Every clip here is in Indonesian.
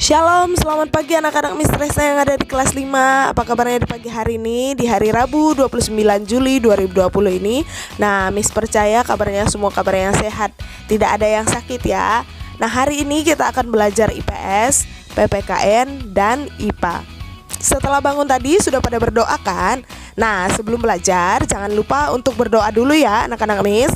Shalom, selamat pagi anak-anak Mistresa yang ada di kelas 5. Apa kabarnya di pagi hari ini, di hari Rabu 29 Juli 2020 ini? Nah, Miss percaya kabarnya semua kabarnya sehat, tidak ada yang sakit ya. Nah, hari ini kita akan belajar IPS, PPKN, dan IPA. Setelah bangun tadi sudah pada berdoa kan? Nah, sebelum belajar jangan lupa untuk berdoa dulu ya anak-anak Miss.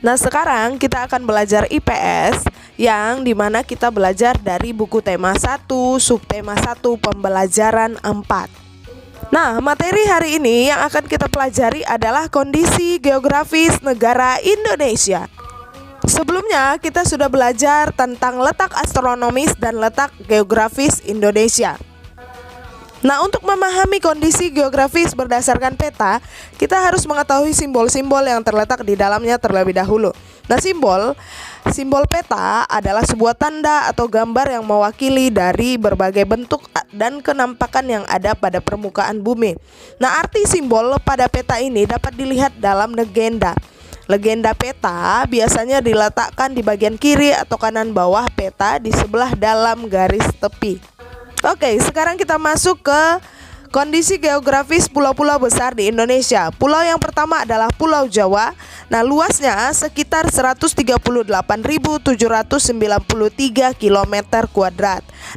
Nah, sekarang kita akan belajar IPS yang dimana kita belajar dari buku tema 1, subtema 1, pembelajaran 4. Nah, materi hari ini yang akan kita pelajari adalah kondisi geografis negara Indonesia. Sebelumnya kita sudah belajar tentang letak astronomis dan letak geografis Indonesia. Nah, untuk memahami kondisi geografis berdasarkan peta, kita harus mengetahui simbol-simbol yang terletak di dalamnya terlebih dahulu. Nah, simbol peta adalah sebuah tanda atau gambar yang mewakili dari berbagai bentuk dan kenampakan yang ada pada permukaan bumi. Nah, arti simbol pada peta ini dapat dilihat dalam legenda. Legenda peta biasanya diletakkan di bagian kiri atau kanan bawah peta di sebelah dalam garis tepi. Oke, sekarang kita masuk ke kondisi geografis pulau-pulau besar di Indonesia. Pulau yang pertama adalah Pulau Jawa. Nah, luasnya sekitar 138.793 km².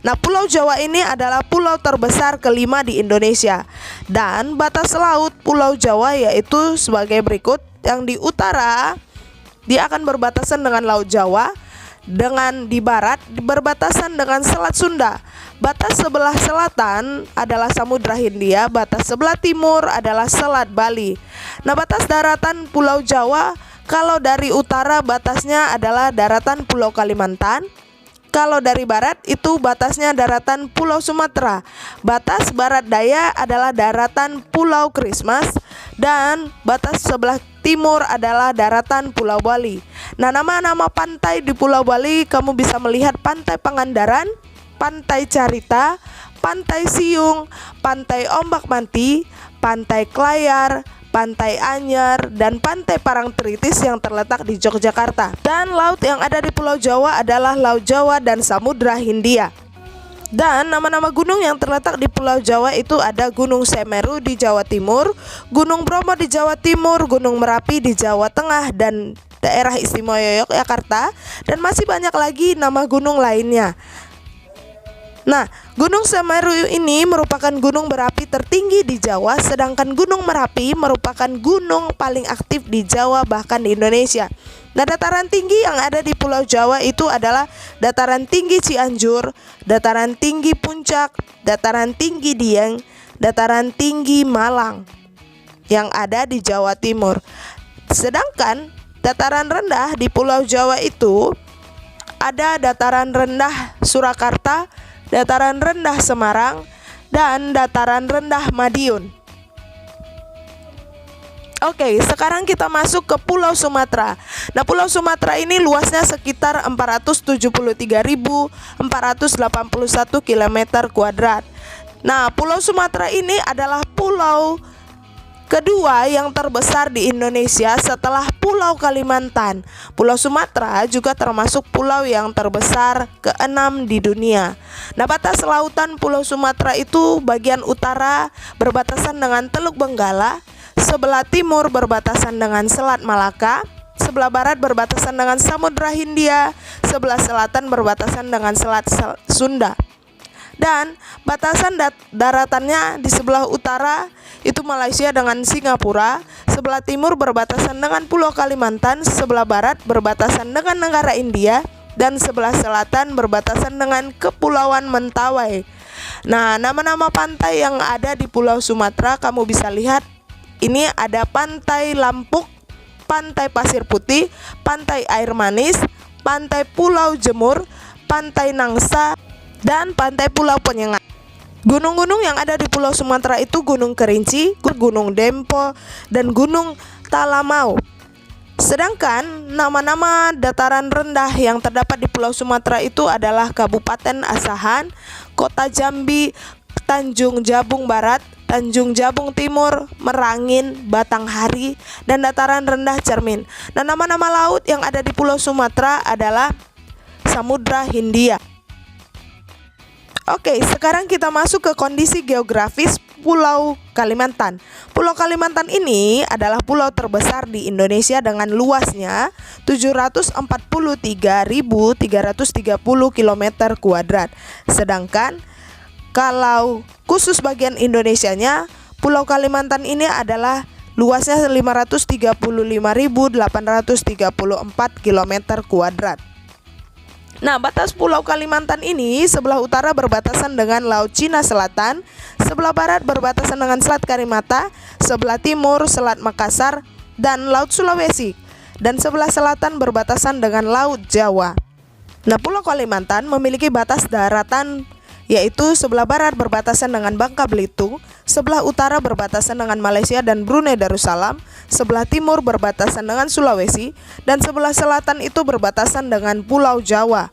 Nah, Pulau Jawa ini adalah pulau terbesar kelima di Indonesia. Dan batas laut Pulau Jawa yaitu sebagai berikut. Yang di utara dia akan berbatasan dengan Laut Jawa, dengan di barat berbatasan dengan Selat Sunda. Batas sebelah selatan adalah Samudra Hindia, batas sebelah timur adalah Selat Bali. Nah, batas daratan Pulau Jawa, kalau dari utara batasnya adalah daratan Pulau Kalimantan. Kalau dari barat itu batasnya daratan Pulau Sumatera. Batas barat daya adalah daratan Pulau Christmas. Dan batas sebelah timur adalah daratan Pulau Bali. Nah, nama-nama pantai di Pulau Bali kamu bisa melihat Pantai Pangandaran, Pantai Carita, Pantai Siung, Pantai Ombak Manti, Pantai Klayar, Pantai Anyer, dan Pantai Parangtritis yang terletak di Yogyakarta. Dan laut yang ada di Pulau Jawa adalah Laut Jawa dan Samudra Hindia. Dan nama-nama gunung yang terletak di Pulau Jawa itu ada Gunung Semeru di Jawa Timur, Gunung Bromo di Jawa Timur, Gunung Merapi di Jawa Tengah dan Daerah Istimewa Yogyakarta, dan masih banyak lagi nama gunung lainnya. Nah, Gunung Semeru ini merupakan gunung berapi tertinggi di Jawa, sedangkan Gunung Merapi merupakan gunung paling aktif di Jawa bahkan di Indonesia. Nah, dataran tinggi yang ada di Pulau Jawa itu adalah dataran tinggi Cianjur, dataran tinggi Puncak, dataran tinggi Dieng, dataran tinggi Malang yang ada di Jawa Timur. Sedangkan dataran rendah di Pulau Jawa itu ada dataran rendah Surakarta, dataran rendah Semarang, dan dataran rendah Madiun. Oke, sekarang kita masuk ke Pulau Sumatera. Nah, Pulau Sumatera ini luasnya sekitar 473.481 km². Nah, Pulau Sumatera ini adalah pulau kedua yang terbesar di Indonesia setelah Pulau Kalimantan. Pulau Sumatera juga termasuk pulau yang terbesar ke-6 di dunia. Nah, batas lautan Pulau Sumatera itu bagian utara berbatasan dengan Teluk Benggala, sebelah timur berbatasan dengan Selat Malaka, sebelah barat berbatasan dengan Samudra Hindia, sebelah selatan berbatasan dengan Selat Sunda. Dan batasan daratannya di sebelah utara itu Malaysia dengan Singapura, sebelah timur berbatasan dengan Pulau Kalimantan, sebelah barat berbatasan dengan negara India, dan sebelah selatan berbatasan dengan Kepulauan Mentawai. Nah, nama-nama pantai yang ada di Pulau Sumatera kamu bisa lihat. Ini ada Pantai Lampuk, Pantai Pasir Putih, Pantai Air Manis, Pantai Pulau Jemur, Pantai Nangsa, dan Pantai Pulau Penyengat. Gunung-gunung yang ada di Pulau Sumatera itu Gunung Kerinci, Gunung Dempo, dan Gunung Talamau. Sedangkan nama-nama dataran rendah yang terdapat di Pulau Sumatera itu adalah Kabupaten Asahan, Kota Jambi, Tanjung Jabung Barat, Tanjung Jabung Timur, Merangin, Batanghari, dan dataran rendah Cermin. Nah, nama-nama laut yang ada di Pulau Sumatera adalah Samudra Hindia. Oke, sekarang kita masuk ke kondisi geografis Pulau Kalimantan. Pulau Kalimantan ini adalah pulau terbesar di Indonesia dengan luasnya 743.330 km kuadrat. Sedangkan kalau khusus bagian Indonesianya, Pulau Kalimantan ini adalah luasnya 535.834 km kuadrat. Nah, batas Pulau Kalimantan ini sebelah utara berbatasan dengan Laut Cina Selatan, sebelah barat berbatasan dengan Selat Karimata, sebelah timur Selat Makassar dan Laut Sulawesi, dan sebelah selatan berbatasan dengan Laut Jawa. Nah, Pulau Kalimantan memiliki batas daratan yaitu sebelah barat berbatasan dengan Bangka Belitung, sebelah utara berbatasan dengan Malaysia dan Brunei Darussalam, sebelah timur berbatasan dengan Sulawesi, dan sebelah selatan itu berbatasan dengan Pulau Jawa.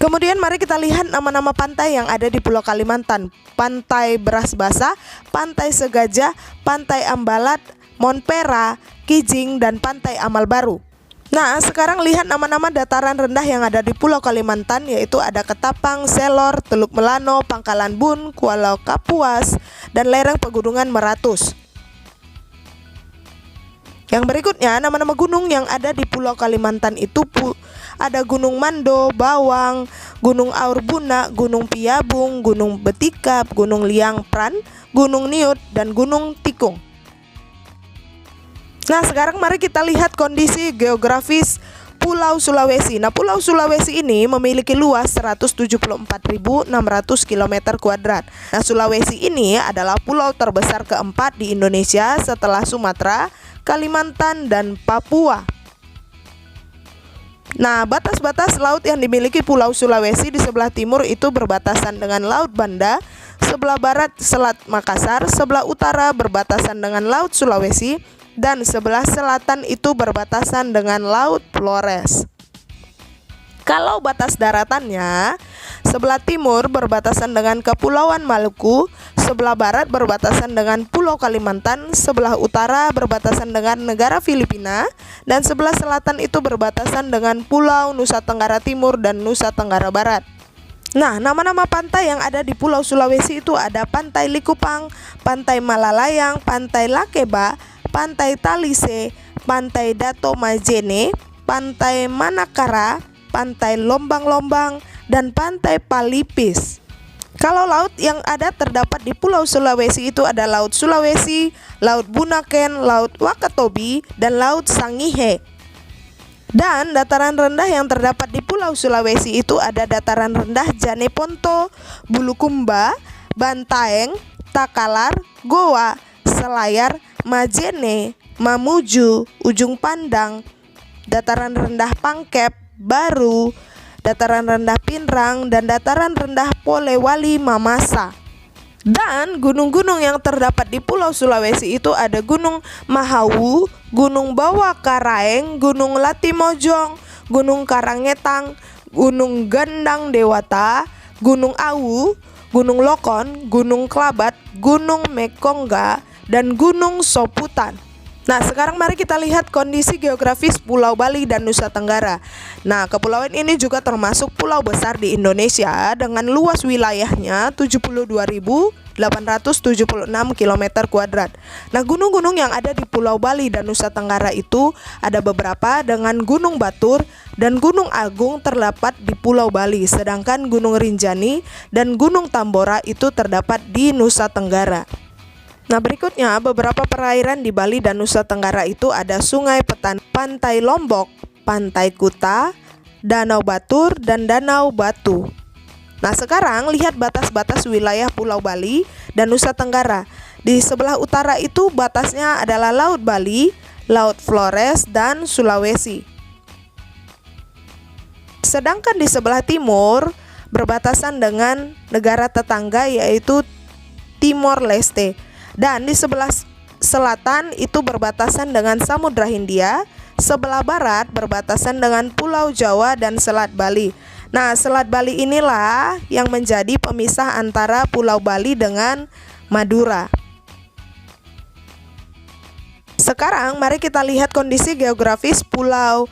Kemudian mari kita lihat nama-nama pantai yang ada di Pulau Kalimantan. Pantai Beras Basah, Pantai Segajah, Pantai Ambalat, Monpera, Kijing, dan Pantai Amal Baru. Nah, sekarang lihat nama-nama dataran rendah yang ada di Pulau Kalimantan, yaitu ada Ketapang, Selor, Teluk Melano, Pangkalan Bun, Kuala Kapuas, dan lereng pegunungan Meratus. Yang berikutnya, nama-nama gunung yang ada di Pulau Kalimantan itu ada Gunung Mando, Bawang, Gunung Aurbuna, Gunung Piabung, Gunung Betikap, Gunung Liang Pran, Gunung Niut, dan Gunung Tikung. Nah, sekarang mari kita lihat kondisi geografis Pulau Sulawesi. Nah, Pulau Sulawesi ini memiliki luas 174.600 km kuadrat. Nah, Sulawesi ini adalah pulau terbesar keempat di Indonesia setelah Sumatera, Kalimantan, dan Papua. Nah, batas-batas laut yang dimiliki Pulau Sulawesi di sebelah timur itu berbatasan dengan Laut Banda, sebelah barat Selat Makassar, sebelah utara berbatasan dengan Laut Sulawesi, dan sebelah selatan itu berbatasan dengan Laut Flores. Kalau batas daratannya, sebelah timur berbatasan dengan Kepulauan Maluku, sebelah barat berbatasan dengan Pulau Kalimantan, sebelah utara berbatasan dengan negara Filipina, dan sebelah selatan itu berbatasan dengan Pulau Nusa Tenggara Timur dan Nusa Tenggara Barat. Nah, nama-nama pantai yang ada di Pulau Sulawesi itu ada Pantai Likupang, Pantai Malalayang, Pantai Lakeba, Pantai Talise, Pantai Dato Majene, Pantai Manakara, Pantai Lombang-Lombang, dan Pantai Palipis. Kalau laut yang ada terdapat di Pulau Sulawesi itu ada Laut Sulawesi, Laut Bunaken, Laut Wakatobi, dan Laut Sangihe. Dan dataran rendah yang terdapat di Pulau Sulawesi itu ada dataran rendah Janeponto, Bulukumba, Bantaeng, Takalar, Goa, Selayar, Majene, Mamuju, Ujung Pandang, dataran rendah Pangkep, Baru, dataran rendah Pinrang, dan dataran rendah Polewali Mamasa. Dan gunung-gunung yang terdapat di Pulau Sulawesi itu ada Gunung Mahawu, Gunung Bawah Karaeng, Gunung Latimojong, Gunung Karangetang, Gunung Gendang Dewata, Gunung Awu, Gunung Lokon, Gunung Klabat, Gunung Mekongga, dan Gunung Soputan. Nah, sekarang mari kita lihat kondisi geografis Pulau Bali dan Nusa Tenggara. Nah, kepulauan ini juga termasuk pulau besar di Indonesia dengan luas wilayahnya 72.876 km kuadrat. Nah, gunung-gunung yang ada di Pulau Bali dan Nusa Tenggara itu ada beberapa dengan Gunung Batur dan Gunung Agung terdapat di Pulau Bali, sedangkan Gunung Rinjani dan Gunung Tambora itu terdapat di Nusa Tenggara. Nah, berikutnya beberapa perairan di Bali dan Nusa Tenggara itu ada Sungai Petan, Pantai Lombok, Pantai Kuta, Danau Batur, dan Danau Batu. Nah, sekarang lihat batas-batas wilayah Pulau Bali dan Nusa Tenggara. Di sebelah utara itu batasnya adalah Laut Bali, Laut Flores, dan Sulawesi. Sedangkan di sebelah timur berbatasan dengan negara tetangga yaitu Timor Leste. Dan di sebelah selatan itu berbatasan dengan Samudra Hindia, sebelah barat berbatasan dengan Pulau Jawa dan Selat Bali. Nah, Selat Bali inilah yang menjadi pemisah antara Pulau Bali dengan Madura. Sekarang mari kita lihat kondisi geografis Pulau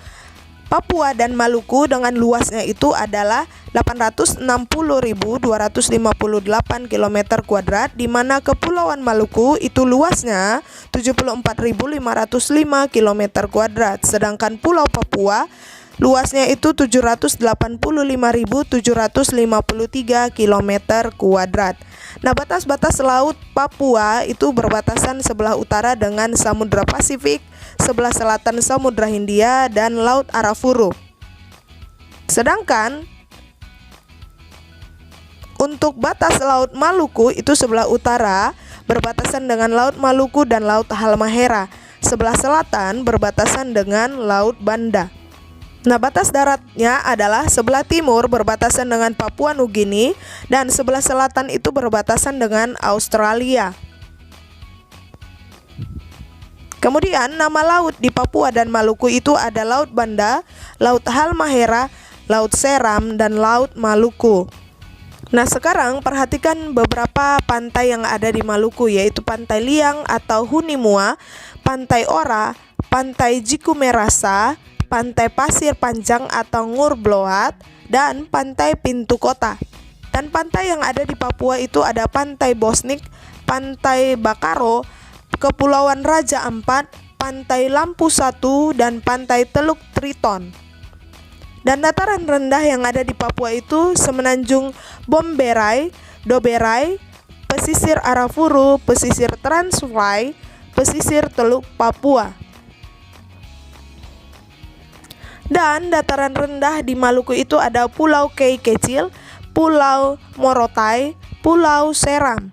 Papua dan Maluku dengan luasnya itu adalah 860.258 km kuadrat, di mana Kepulauan Maluku itu luasnya 74.505 km kuadrat, sedangkan Pulau Papua luasnya itu 785.753 km kuadrat. Nah, batas-batas laut Papua itu berbatasan sebelah utara dengan Samudra Pasifik, sebelah selatan Samudra Hindia dan Laut Arafuru. Sedangkan untuk batas laut Maluku itu sebelah utara berbatasan dengan Laut Maluku dan Laut Halmahera. Sebelah selatan berbatasan dengan Laut Banda. Nah, batas daratnya adalah sebelah timur berbatasan dengan Papua Nugini dan sebelah selatan itu berbatasan dengan Australia. Kemudian nama laut di Papua dan Maluku itu ada Laut Banda, Laut Halmahera, Laut Seram, dan Laut Maluku. Nah, sekarang perhatikan beberapa pantai yang ada di Maluku, yaitu Pantai Liang atau Hunimua, Pantai Ora, Pantai Jikumerasa, Pantai Pasir Panjang atau Ngurbloat, dan Pantai Pintu Kota. Dan pantai yang ada di Papua itu ada Pantai Bosnik, Pantai Bakaro, Kepulauan Raja Ampat, Pantai Lampu Satu, dan Pantai Teluk Triton. Dan dataran rendah yang ada di Papua itu Semenanjung Bomberai, Doberai, Pesisir Arafuru, Pesisir Transvaal, Pesisir Teluk Papua. Dan dataran rendah di Maluku itu ada Pulau Kei Kecil, Pulau Morotai, Pulau Seram.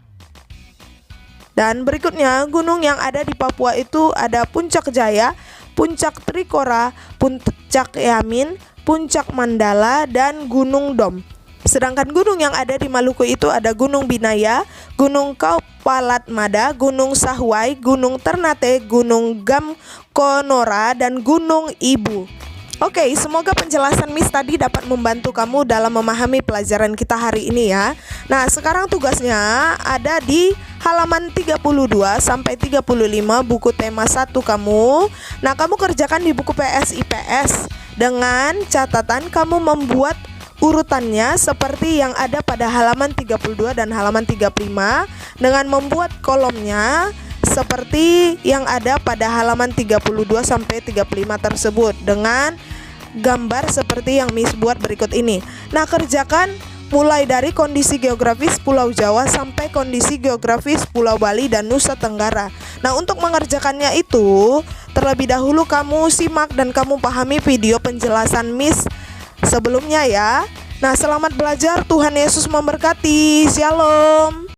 Dan berikutnya gunung yang ada di Papua itu ada Puncak Jaya, Puncak Trikora, Puncak Yamin, Puncak Mandala, dan Gunung Dom. Sedangkan gunung yang ada di Maluku itu ada Gunung Binaya, Gunung Kaupalatmada, Gunung Sahwai, Gunung Ternate, Gunung Gamkonora, dan Gunung Ibu. Oke, semoga penjelasan Miss tadi dapat membantu kamu dalam memahami pelajaran kita hari ini ya. Nah, sekarang tugasnya ada di halaman 32 sampai 35 buku tema 1 kamu. Nah, kamu kerjakan di buku PS/IPS dengan catatan kamu membuat urutannya seperti yang ada pada halaman 32 dan halaman 35 dengan membuat kolomnya seperti yang ada pada halaman 32 sampai 35 tersebut dengan gambar seperti yang Miss buat berikut ini. Nah, kerjakan mulai dari kondisi geografis Pulau Jawa sampai kondisi geografis Pulau Bali dan Nusa Tenggara. Nah, untuk mengerjakannya itu terlebih dahulu kamu simak dan kamu pahami video penjelasan Miss sebelumnya ya. Nah, selamat belajar, Tuhan Yesus memberkati. Shalom.